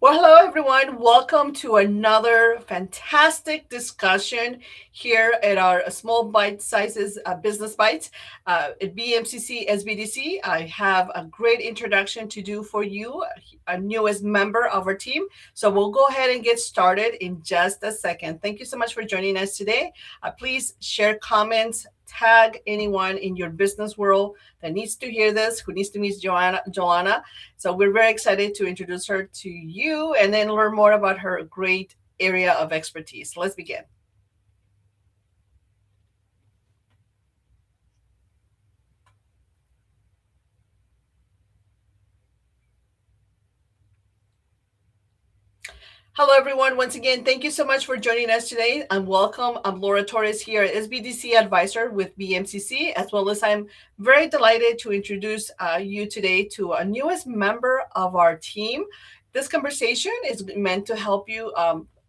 Well, hello everyone. Welcome to another fantastic discussion here at our small bite sizes business bites at BMCC SBDC. I have a great introduction to do for you, a newest member of our team. So we'll go ahead and get started in just a second. Thank you so much for joining us today. Please share comments, tag anyone in your business world that needs to hear this, who needs to meet Johlona. So we're very excited to introduce her to you and then learn more about her great area of expertise. Let's begin. Hello, everyone. Once again, thank you so much for joining us today and welcome. I'm Laura Torres here, SBDC advisor with BMCC, as well as I'm very delighted to introduce you today to a newest member of our team. This conversation is meant to help you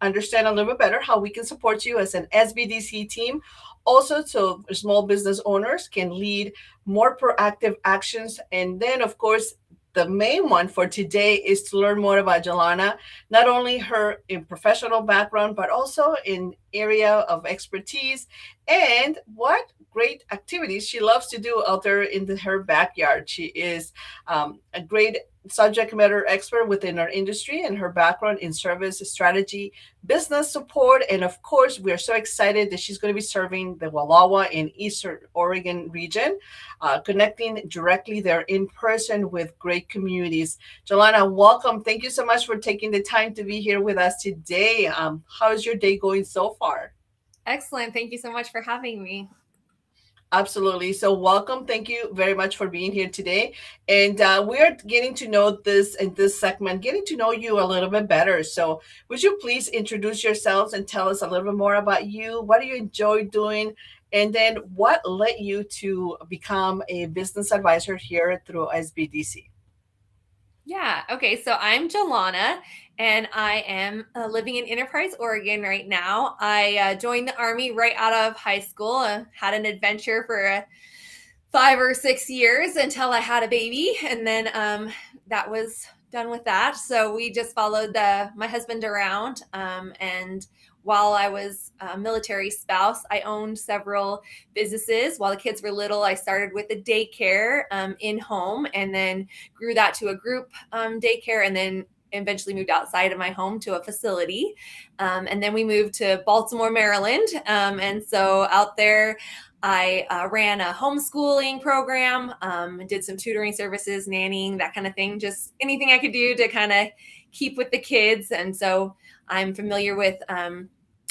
understand a little bit better how we can support you as an SBDC team. Also, so small business owners can lead more proactive actions. And then, of course, the main one for today is to learn more about Johlona, not only her in professional background, but also in area of expertise and what great activities she loves to do out there in her backyard. She is a great subject matter expert within our industry and her background in service strategy, business support, and of course, we are so excited that she's going to be serving the Wallowa and Eastern Oregon region, connecting directly there in person with great communities. Johlona, welcome. Thank you so much for taking the time to be here with us today. How's your day going so far? Excellent. Thank you so much for having me. Absolutely. So, welcome. Thank you very much for being here today. And we are getting to know this in this segment, getting to know you a little bit better. So, would you please introduce yourselves and tell us a little bit more about you? What do you enjoy doing? And then, what led you to become a business advisor here through SBDC? Yeah. Okay. So I'm Johlona, and I am living in Enterprise, Oregon right now. I joined the Army right out of high school. Had an adventure for 5 or 6 years until I had a baby, and then that was done with that. So we just followed my husband around, and while I was a military spouse, I owned several businesses. While the kids were little, I started with a daycare in home, and then grew that to a group daycare, and then eventually moved outside of my home to a facility. And then we moved to Baltimore, Maryland. And so out there, I ran a homeschooling program, did some tutoring services, nannying, that kind of thing, just anything I could do to kind of keep with the kids. And so I'm familiar with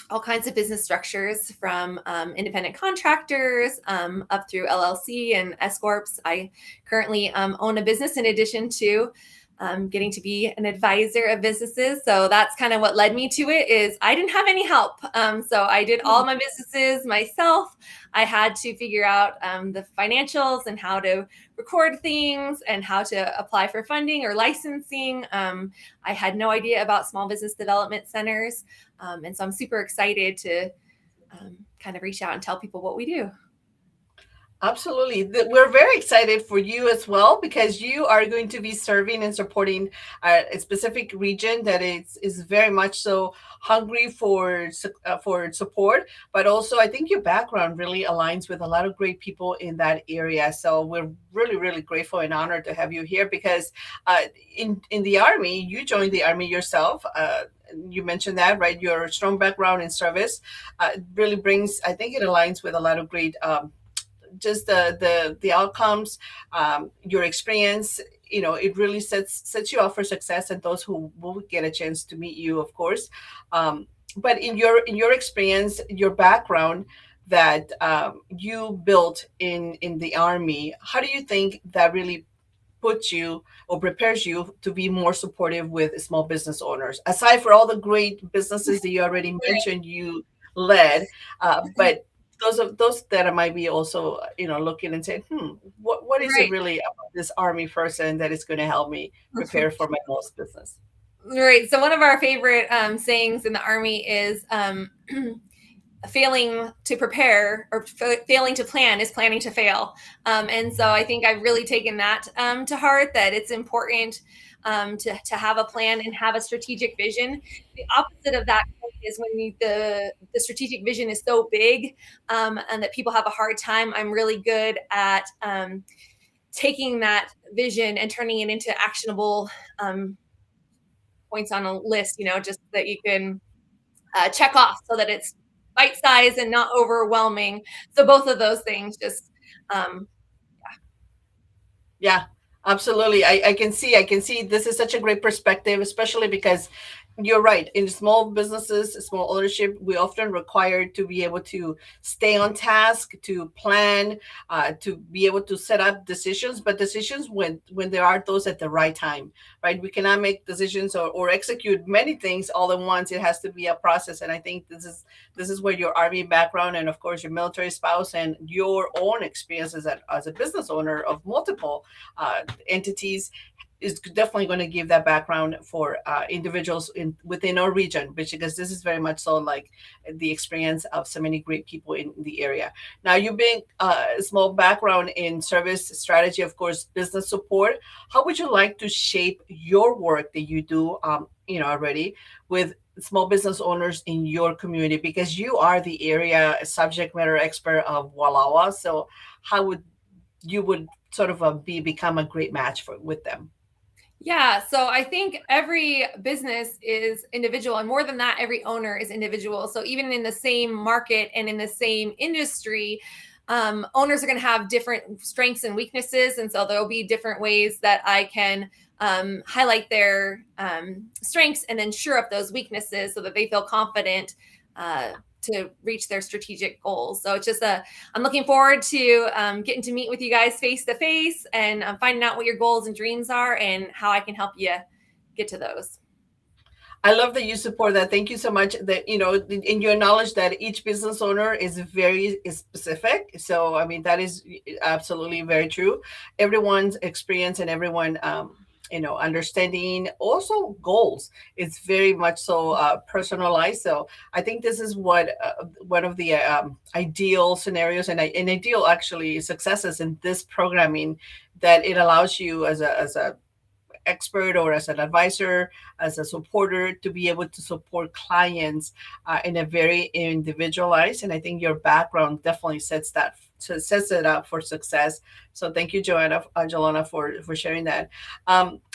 all kinds of business structures, from independent contractors up through LLC and S Corps. I currently own a business in addition to getting to be an advisor of businesses. So that's kind of what led me to it. Is I didn't have any help. So I did all my businesses myself. I had to figure out the financials and how to record things and how to apply for funding or licensing. I had no idea about small business development centers. And so I'm super excited to kind of reach out and tell people what we do. Absolutely. We're very excited for you as well because you are going to be serving and supporting a specific region that is very much so hungry for support. But also, I think your background really aligns with a lot of great people in that area. So we're really, really grateful and honored to have you here because in the Army, you joined the Army yourself. You mentioned that, right? Your strong background in service really brings, I think it aligns with a lot of great just the outcomes, your experience. It really sets you up for success, and those who will get a chance to meet you, of course. But in your experience, your background that you built in the Army, how do you think that really puts you or prepares you to be more supportive with small business owners, aside for all the great businesses that you already mentioned you led, but those that might be also looking and saying, what is it Right. really about this Army person that is going to help me prepare for my most business? Right. So one of our favorite sayings in the Army is failing to prepare or failing to plan is planning to fail. And so I think I've really taken that to heart, that it's important to have a plan and have a strategic vision. The opposite of that is when the strategic vision is so big and that people have a hard time. I'm really good at taking that vision and turning it into actionable points on a list, just that you can check off so that it's bite size and not overwhelming. So both of those things just, Yeah, absolutely. I can see this is such a great perspective, especially because you're right. In small businesses, small ownership, we often required to be able to stay on task, to plan, to be able to set up decisions, but decisions when there are those at the right time, right? We cannot make decisions or execute many things all at once. It has to be a process. And I think this is where your Army background and of course your military spouse and your own experience as a business owner of multiple entities is definitely going to give that background for individuals within our region, because this is very much so like the experience of so many great people in the area. Now, you being a small background in service strategy, of course, business support. How would you like to shape your work that you do, already with small business owners in your community? Because you are the area subject matter expert of Wallowa, so how would you sort of become a great match with them? Yeah, so I think every business is individual, and more than that, every owner is individual. So even in the same market and in the same industry, owners are going to have different strengths and weaknesses, and so there'll be different ways that I can highlight their strengths and then shore up those weaknesses so that they feel confident to reach their strategic goals. So it's just I'm looking forward to getting to meet with you guys face to face and finding out what your goals and dreams are and how I can help you get to those. I love that you support that. Thank you so much. That and you acknowledge that each business owner is very specific. So I mean that is absolutely very true. Everyone's experience and everyone understanding also goals is very much so personalized. So I think this is what one of the ideal scenarios and ideal actually successes in this programming, that it allows you as a expert or as an advisor, as a supporter, to be able to support clients in a very individualized. And I think your background definitely sets it up for success. So thank you, Johlona, for sharing that.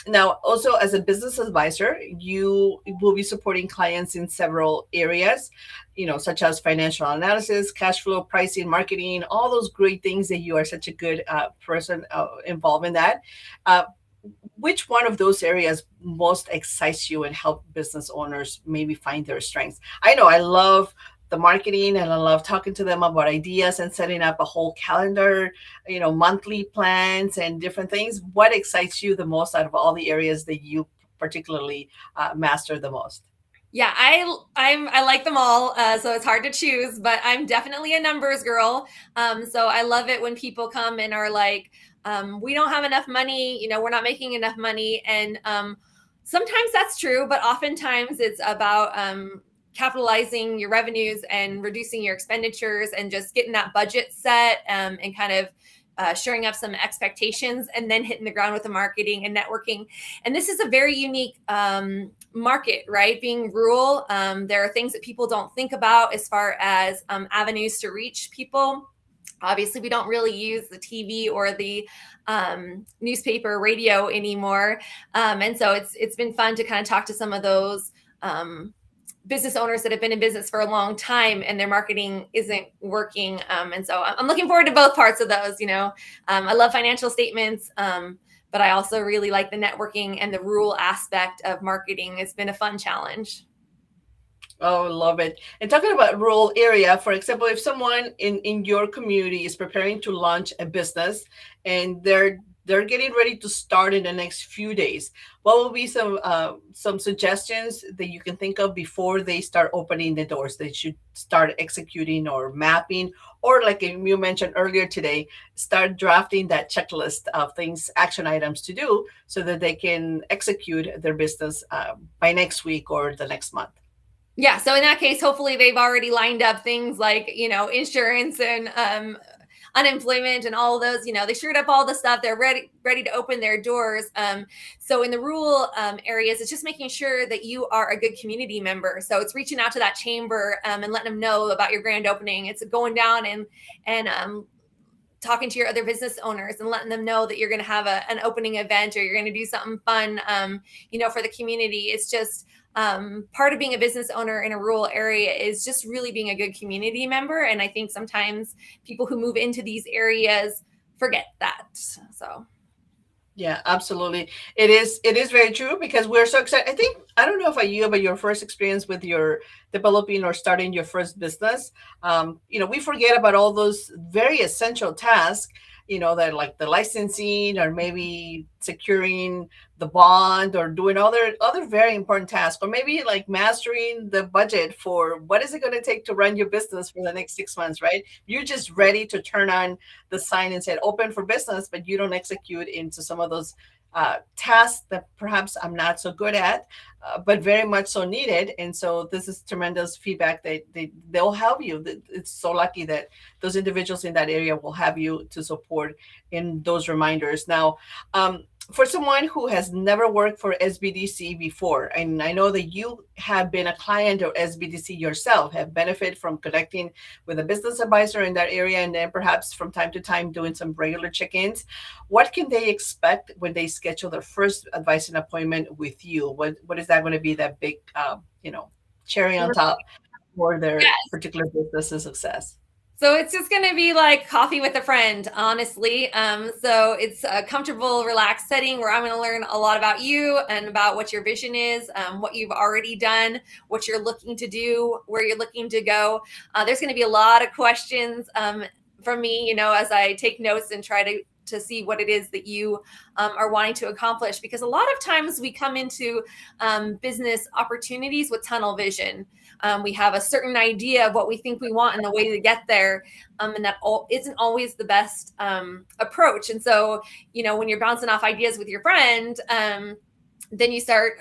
Now, also as a business advisor, you will be supporting clients in several areas, such as financial analysis, cash flow, pricing, marketing, all those great things that you are such a good person involved in that. Which one of those areas most excites you and help business owners maybe find their strengths? I know I love the marketing and I love talking to them about ideas and setting up a whole calendar, monthly plans and different things. What excites you the most out of all the areas that you particularly master the most? Yeah, I like them all, so it's hard to choose, but I'm definitely a numbers girl. So I love it when people come and are like, we don't have enough money, we're not making enough money. And sometimes that's true, but oftentimes it's about capitalizing your revenues and reducing your expenditures and just getting that budget set and kind of shoring up some expectations and then hitting the ground with the marketing and networking. And this is a very unique market, right? Being rural, there are things that people don't think about as far as avenues to reach people. Obviously, we don't really use the TV or the newspaper, radio anymore. And so it's been fun to kind of talk to some of those business owners that have been in business for a long time and their marketing isn't working. And so I'm looking forward to both parts of those. I love financial statements, but I also really like the networking and the rural aspect of marketing. It's been a fun challenge. Oh, love it. And talking about rural area, for example, if someone in your community is preparing to launch a business and they're getting ready to start in the next few days, what will be some suggestions that you can think of before they start opening the doors? They should start executing or mapping, or like you mentioned earlier today, start drafting that checklist of things, action items to do so that they can execute their business by next week or the next month. Yeah. So in that case, hopefully they've already lined up things like, insurance and unemployment and all of those, they shored up all the stuff. They're ready to open their doors. So in the rural areas, it's just making sure that you are a good community member. So it's reaching out to that chamber and letting them know about your grand opening. It's going down and talking to your other business owners and letting them know that you're going to have an opening event, or you're going to do something fun, for the community. It's just part of being a business owner in a rural area is just really being a good community member. And I think sometimes people who move into these areas forget that. So. Yeah, absolutely. It is very true, because we're so excited. I don't know if you, but your first experience with your developing or starting your first business, we forget about all those very essential tasks, that like the licensing, or maybe securing the bond, or doing other very important tasks, or maybe like mastering the budget for what is it going to take to run your business for the next 6 months, right? You're just ready to turn on the sign and say open for business, but you don't execute into some of those tasks that perhaps I'm not so good at, but very much so needed. And so this is tremendous feedback that they'll help you. It's so lucky that those individuals in that area will have you to support in those reminders. Now, for someone who has never worked for SBDC before, and I know that you have been a client of SBDC yourself, have benefited from connecting with a business advisor in that area, and then perhaps from time to time doing some regular check-ins, what can they expect when they schedule their first advising appointment with you? What is that going to be, that big, cherry on top for their particular business success? So it's just going to be like coffee with a friend, honestly. So it's a comfortable, relaxed setting where I'm going to learn a lot about you and about what your vision is, what you've already done, what you're looking to do, where you're looking to go. There's going to be a lot of questions from me, as I take notes and try to see what it is that you are wanting to accomplish. Because a lot of times we come into business opportunities with tunnel vision. We have a certain idea of what we think we want and the way to get there. And that isn't always the best approach. And so, when you're bouncing off ideas with your friend, then you start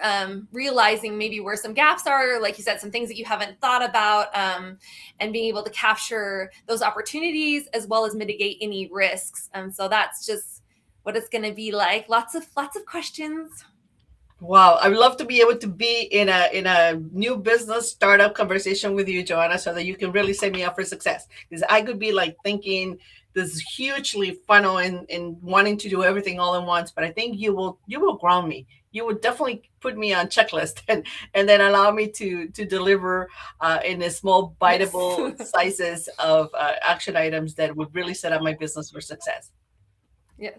realizing maybe where some gaps are, like you said, some things that you haven't thought about, and being able to capture those opportunities as well as mitigate any risks. So that's just what it's going to be like. Lots of questions. Wow, I would love to be able to be in a new business startup conversation with you, Johanna, so that you can really set me up for success. Because I could be like thinking this hugely funnel and wanting to do everything all at once, but I think you will ground me. You would definitely put me on checklist and then allow me to deliver in a small biteable sizes of action items that would really set up my business for success. Yes.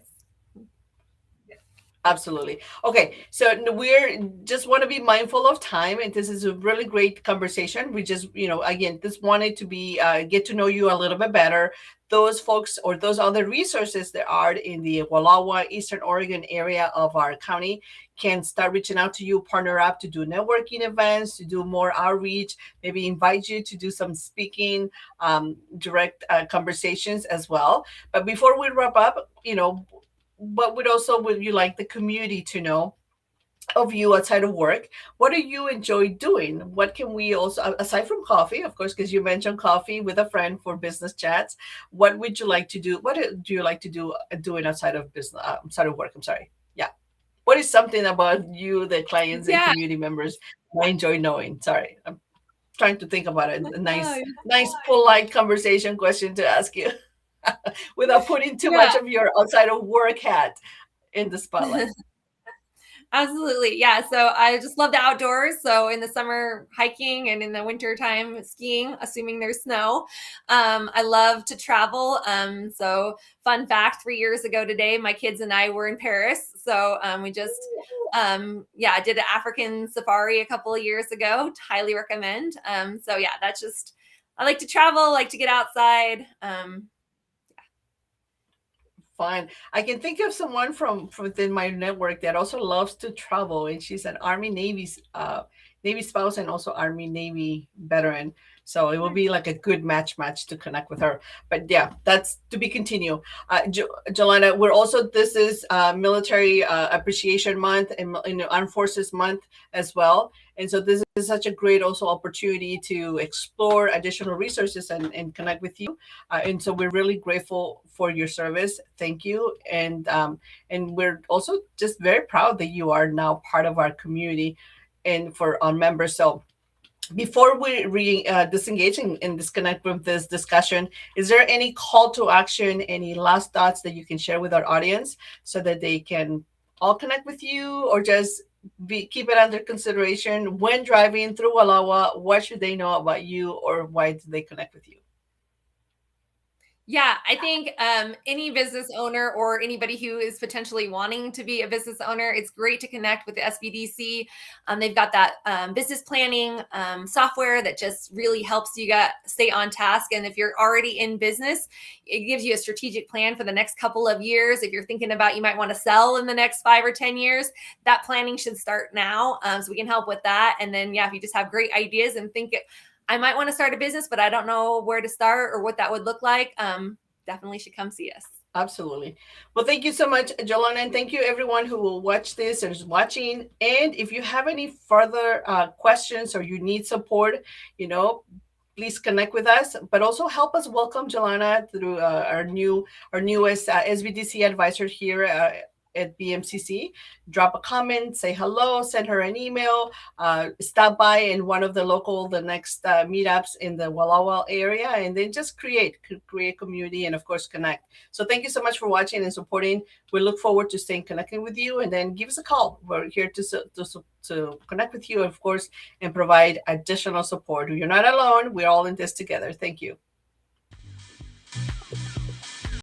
Absolutely. Okay, so we're just want to be mindful of time, and this is a really great conversation. We just, again, just wanted to be get to know you a little bit better. Those folks or those other resources that are in the Wallowa, Eastern Oregon area of our county can start reaching out to you, partner up to do networking events, to do more outreach, maybe invite you to do some speaking, direct conversations as well. But before we wrap up, what would you like the community to know of you outside of work? What do you enjoy doing? What can we also, aside from coffee, of course, because you mentioned coffee with a friend for business chats, what would you like to do? What do you like to do doing outside of business, outside of work? I'm sorry. Yeah. What is something about you that clients and community members might enjoy knowing? Sorry. I'm trying to think about it. A nice, polite conversation question to ask you. Without putting too much of your outside of work hat in the spotlight. Absolutely. Yeah. So I just love the outdoors. So in the summer, hiking, and in the winter time, skiing, assuming there's snow. I love to travel. So fun fact, 3 years ago today, my kids and I were in Paris. So we just, did an African safari a couple of years ago. Highly recommend. So yeah, that's just, I like to travel, like to get outside. Fine. I can think of someone from within my network that also loves to travel, and she's an Army Navy spouse and also Army Navy veteran. So it will be like a good match to connect with her. But yeah, that's to be continued. Johlona, we're also, this is Military Appreciation Month and Armed Forces Month as well. And so this is such a great also opportunity to explore additional resources and connect with you. And so we're really grateful for your service. Thank you. And we're also just very proud that you are now part of our community and for our members. So before we disengage and disconnect from this discussion, is there any call to action, any last thoughts that you can share with our audience so that they can all connect with you, or just keep it under consideration when driving through Wallowa? What should they know about you, or why do they connect with you? Yeah, I think any business owner or anybody who is potentially wanting to be a business owner, it's great to connect with the SBDC. They've got that business planning software that just really helps you stay on task. And if you're already in business, it gives you a strategic plan for the next couple of years. If you're thinking about you might want to sell in the next 5 or 10 years, that planning should start now. So we can help with that. And then, yeah, if you just have great ideas and think I might want to start a business, but I don't know where to start or what that would look like, definitely should come see us. Absolutely. Well, thank you so much, Johlona, and thank you everyone who will watch this and is watching. And if you have any further questions or you need support, please connect with us, but also help us welcome Johlona through our newest SBDC advisor here at BMCC. Drop a comment, say hello, send her an email, stop by in one of the next meetups in the Wallowa area, and then just create community and of course connect. So thank you so much for watching and supporting. We look forward to staying connected with you, and then give us a call. We're here to connect with you, of course, and provide additional support. You're not alone. We're all in this together. Thank you.